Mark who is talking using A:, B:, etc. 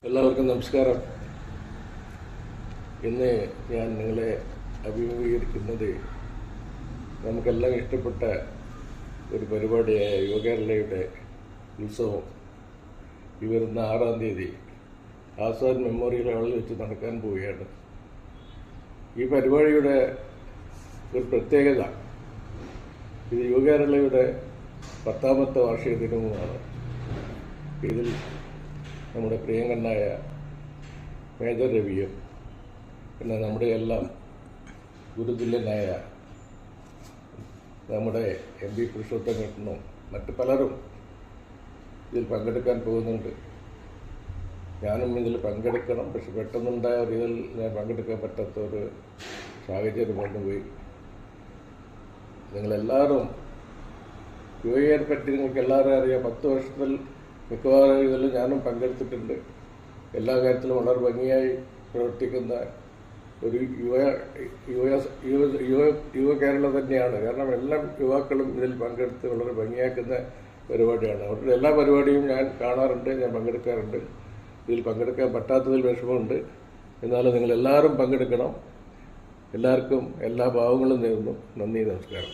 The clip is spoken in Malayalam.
A: എല്ലാവർക്കും നമസ്കാരം. ഇന്ന് ഞാൻ നിങ്ങളെ അഭിമുഖീകരിക്കുന്നത് നമുക്കെല്ലാം ഇഷ്ടപ്പെട്ട ഒരു പരിപാടിയായ യുവകേരളയുടെ ഉത്സവം ഈ വരുന്ന 6-ാം തീയതി ആസാദ് മെമ്മോറിയൽ ഹാളിൽ വെച്ച് നടക്കാൻ പോവുകയാണ്. ഈ പരിപാടിയുടെ ഒരു പ്രത്യേകത, ഇത് യുവകേരളയുടെ 10ാമത്തെ വാർഷിക ദിനവുമാണ്. ഇതിൽ നമ്മുടെ പ്രിയങ്കരനായ മേജർ രവിയും പിന്നെ നമ്മുടെ എല്ലാം ഗുരുതുല്യനായ നമ്മുടെ MP പുരുഷോത്തമേട്ടനും മറ്റ് പലരും ഇതിൽ പങ്കെടുക്കാൻ പോകുന്നുണ്ട്. ഞാനും ഇതിൽ പങ്കെടുക്കണം, പക്ഷെ പെട്ടെന്നുണ്ടായ ഇതിൽ ഞാൻ പങ്കെടുക്കാൻ പറ്റാത്ത ഒരു സാഹചര്യം വന്നുപോയി. നിങ്ങളെല്ലാവരും യുവയെ പറ്റി നിങ്ങൾക്ക് എല്ലാവരും അറിയാം. 10 വർഷത്തിൽ മിക്കവാറും ഇതിൽ ഞാനും പങ്കെടുത്തിട്ടുണ്ട്. എല്ലാ കാര്യത്തിലും വളരെ ഭംഗിയായി പ്രവർത്തിക്കുന്ന ഒരു യുവ കേരളം തന്നെയാണ്. കാരണം എല്ലാ യുവാക്കളും ഇതിൽ പങ്കെടുത്ത് വളരെ ഭംഗിയാക്കുന്ന പരിപാടിയാണ്. അവരുടെ എല്ലാ പരിപാടിയും ഞാൻ കാണാറുണ്ട്, ഞാൻ പങ്കെടുക്കാറുണ്ട്. ഇതിൽ പങ്കെടുക്കാൻ പറ്റാത്തതിൽ വിഷമമുണ്ട്. എന്നാലും നിങ്ങളെല്ലാവരും പങ്കെടുക്കണം. എല്ലാവർക്കും എല്ലാ ഭാവങ്ങളും നേരുന്നു. നന്ദി, നമസ്കാരം.